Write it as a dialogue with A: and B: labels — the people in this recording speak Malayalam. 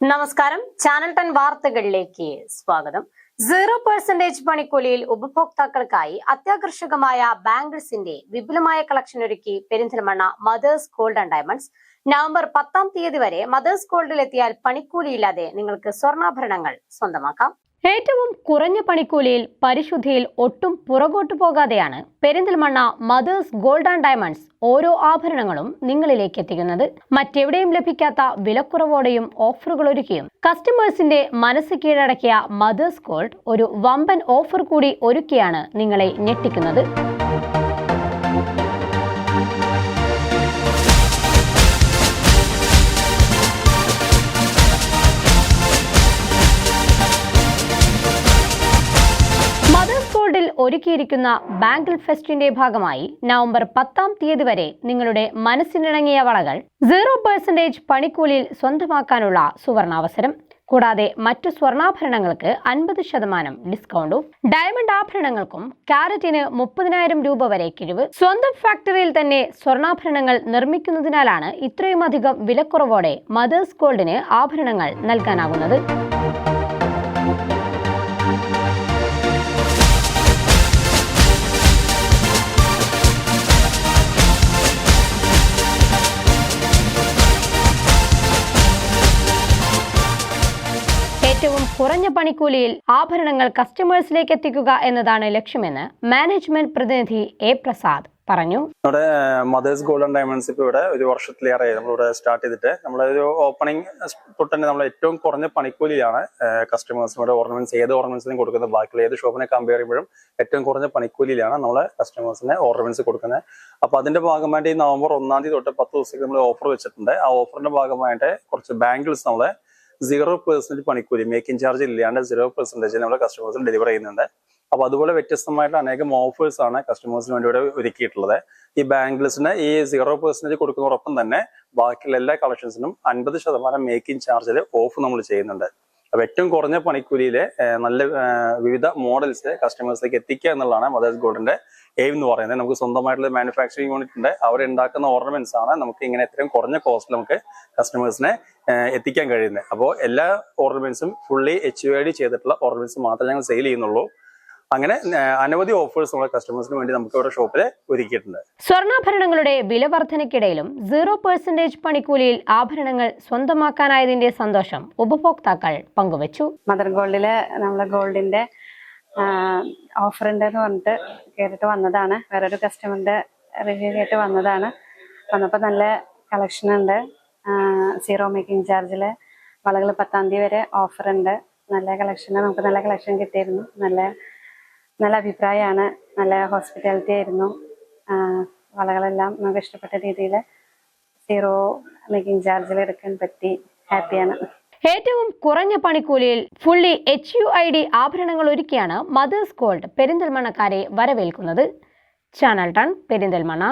A: നമസ്കാരം, ചാനൽ 10 വാർത്തകളിലേക്ക് സ്വാഗതം. 0% പണിക്കൂലിയിൽ ഉപഭോക്താക്കൾക്കായി അത്യാകർഷകമായ ബാംഗിൾസിന്റെ വിപുലമായ കളക്ഷൻ ഒരുക്കി Perinthalmanna mothers gold and diamonds. November 10 വരെ മദേഴ്സ് ഗോൾഡിൽ എത്തിയാൽ പണിക്കൂലിയില്ലാതെ നിങ്ങൾക്ക് സ്വർണ്ണാഭരണങ്ങൾ സ്വന്തമാക്കാം. ഏറ്റവും കുറഞ്ഞ പണിക്കൂലിയിൽ പരിശുദ്ധിയിൽ ഒട്ടും പുറകോട്ടു പോകാതെയാണ് Perinthalmanna mothers gold and diamonds ഓരോ ആഭരണങ്ങളും നിങ്ങളിലേക്ക് എത്തിക്കുന്നത്. മറ്റെവിടെയും ലഭിക്കാത്ത വിലക്കുറവോടെയും ഓഫറുകൾ ഒരുക്കിയും കസ്റ്റമേഴ്സിന്റെ മനസ്സ് കീഴടക്കിയ മദേഴ്സ് ഗോൾഡ് ഒരു വമ്പൻ ഓഫർ കൂടി ഒരുക്കിയാണ് നിങ്ങളെ ഞെട്ടിക്കുന്നത്. ഒരുക്കിയിരിക്കുന്ന ബാംഗിൾ ഫെസ്റ്റിന്റെ ഭാഗമായി നവംബർ 10 വരെ നിങ്ങളുടെ മനസ്സിനിണങ്ങിയ വളകൾ 0% പണിക്കൂലിയിൽ സ്വന്തമാക്കാനുള്ള സുവർണാവസരം. കൂടാതെ മറ്റു സ്വർണ്ണാഭരണങ്ങൾക്ക് 50% ഡിസ്കൗണ്ടും, ഡയമണ്ട് ആഭരണങ്ങൾക്കും കാരറ്റിന് 30,000 രൂപ വരെ കിഴിവ്. സ്വന്തം ഫാക്ടറിയിൽ തന്നെ സ്വർണ്ണാഭരണങ്ങൾ നിർമ്മിക്കുന്നതിനാലാണ് ഇത്രയും അധികം വിലക്കുറവോടെ മദേഴ്സ് ഗോൾഡിന് ആഭരണങ്ങൾ നൽകാനാകുന്നത്. ഏറ്റവും കുറഞ്ഞ പണിക്കൂലിയിൽ ആഭരണങ്ങൾ കസ്റ്റമേഴ്സിലേക്ക് എത്തിക്കുക എന്നതാണ് ലക്ഷ്യമെന്ന് മാനേജ്മെന്റ് പ്രതിനിധി എ പ്രസാദ് പറഞ്ഞു.
B: നമ്മുടെ മദേഴ്സ് ഗോൾഡ് ആൻഡ് ഡയമണ്ട്സ് ഇപ്പോൾ ഇവിടെ ഒരു വർഷത്തിലേറെ നമ്മളിവിടെ സ്റ്റാർട്ട് ചെയ്തിട്ട് നമ്മളൊരു ഓപ്പണിംഗ് തൊട്ട് തന്നെ നമ്മൾ ഏറ്റവും കുറഞ്ഞ പണിക്കൂലിയാണ് കസ്റ്റമേഴ്സിനോട് ഓർണമെന്റ്സ് ഏത് ഓർണമെന്റ്സിനും കൊടുക്കുന്നത്. ബാക്കിയുള്ള ഏത് ഷോപ്പിനെ കമ്പയർ ചെയ്യുമ്പോഴും ഏറ്റവും കുറഞ്ഞ പണിക്കൂലിയിലാണ് നമ്മൾ കസ്റ്റമേഴ്സിന് ഓർണമെന്റ്സ് കൊടുക്കുന്നത്. അപ്പോൾ അതിന്റെ ഭാഗമായിട്ട് ഈ നവംബർ 1 തൊട്ട് 10 ദിവസത്തേക്ക് നമ്മൾ ഓഫർ വെച്ചിട്ടുണ്ട്. ആ ഓഫറിന്റെ ഭാഗമായിട്ട് കുറച്ച് ബാംഗിൾസ് നമ്മളെ 0% പണിക്കൂലി, മേക്കിംഗ് ചാർജ് ഇല്ലാണ്ട് 0% നമ്മുടെ കസ്റ്റമേഴ്സിന് ഡെലിവർ ചെയ്യുന്നുണ്ട്. അപ്പൊ അതുപോലെ വ്യത്യസ്തമായിട്ട് അനേകം ഓഫേഴ്സ് ആണ് കസ്റ്റമേഴ്സിന് വേണ്ടി ഇവിടെ ഒരുക്കിയിട്ടുള്ളത്. ഈ ബാംഗിൾസിന് ഈ 0% കൊടുക്കുന്നതോടൊപ്പം തന്നെ ബാക്കിയുള്ള എല്ലാ കളക്ഷൻസിനും 50% മേക്കിംഗ് ചാർജിൽ ഓഫ് നമ്മൾ ചെയ്യുന്നുണ്ട്. അപ്പൊ ഏറ്റവും കുറഞ്ഞ പണിക്കൂലിയിലെ നല്ല വിവിധ മോഡൽസ് കസ്റ്റമേഴ്സിലേക്ക് എത്തിക്കുക എന്നുള്ളതാണ് മദേഴ്സ് ഗോൾഡിന്റെ എയിം എന്ന് പറയുന്നത്. നമുക്ക് സ്വന്തമായിട്ടുള്ള മാനുഫാക്ചറിംഗ് യൂണിറ്റ് ഉണ്ട്. അവരുണ്ടാക്കുന്ന ഓർണമെന്റ്സ് ആണ് നമുക്ക് ഇങ്ങനെ എത്രയും കുറഞ്ഞ കോസ്റ്റിൽ നമുക്ക് കസ്റ്റമേഴ്സിനെ എത്തിക്കാൻ കഴിയുന്നത്. അപ്പോൾ എല്ലാ ഓർണമെന്റ്സും ഫുള്ളി HUID ചെയ്തിട്ടുള്ള ഓർണമെന്റ്സ് മാത്രമേ ഞങ്ങൾ സെയിൽ ചെയ്യുന്നുള്ളൂ. അങ്ങനെ അനവധി ഓഫേഴ്സ് നമ്മുടെ കസ്റ്റമേഴ്സിന് വേണ്ടി നമുക്ക് ഇവിടെ ഷോപ്പിൽ ഒരുക്കിയിട്ടുണ്ട്.
A: സ്വർണ്ണാഭരണങ്ങളുടെ വില വർധനയ്ക്കിടയിലും 0% പണിക്കൂലിയിൽ ആഭരണങ്ങൾ സ്വന്തമാക്കാനായതിന്റെ സന്തോഷം ഉപഭോക്താക്കൾ പങ്കുവച്ചു.
C: മദർ ഗോൾഡില് നമ്മളെ ഗോൾഡിന്റെ ഓഫർ ഉണ്ടെന്ന് പറഞ്ഞിട്ട് കേട്ടിട്ട് വന്നതാണ്. വേറൊരു കസ്റ്റമറിന്റെ റിവ്യൂ കേട്ട് വന്നതാണ്. വന്നപ്പോൾ നല്ല കളക്ഷൻ ഉണ്ട്. 0 മേക്കിംഗ് ചാർജില് വളകൾ 10 വരെ ഓഫർ ഉണ്ട്. നല്ല കളക്ഷൻ, നമുക്ക് നല്ല കളക്ഷൻ കിട്ടിയിരുന്നു. നല്ല അഭിപ്രായമാണ്. നല്ല ഹോസ്പിറ്റാലിറ്റി ആയിരുന്നു. വളകളെല്ലാം നമുക്ക് ഇഷ്ടപ്പെട്ട രീതിയിൽ 0 മേക്കിംഗ് ചാർജിൽ എടുക്കാൻ പറ്റി. ഹാപ്പിയാണ്.
A: ഏറ്റവും കുറഞ്ഞ പണിക്കൂലിയിൽ ഫുള്ളി HUID ആഭരണങ്ങൾ ഒരുക്കിയാണ് മദേഴ്സ് ഗോൾഡ് പെരിന്തൽമണ്ണക്കാരെ വരവേൽക്കുന്നത്. ചാനൽ 10 പെരിന്തൽമണ്ണ.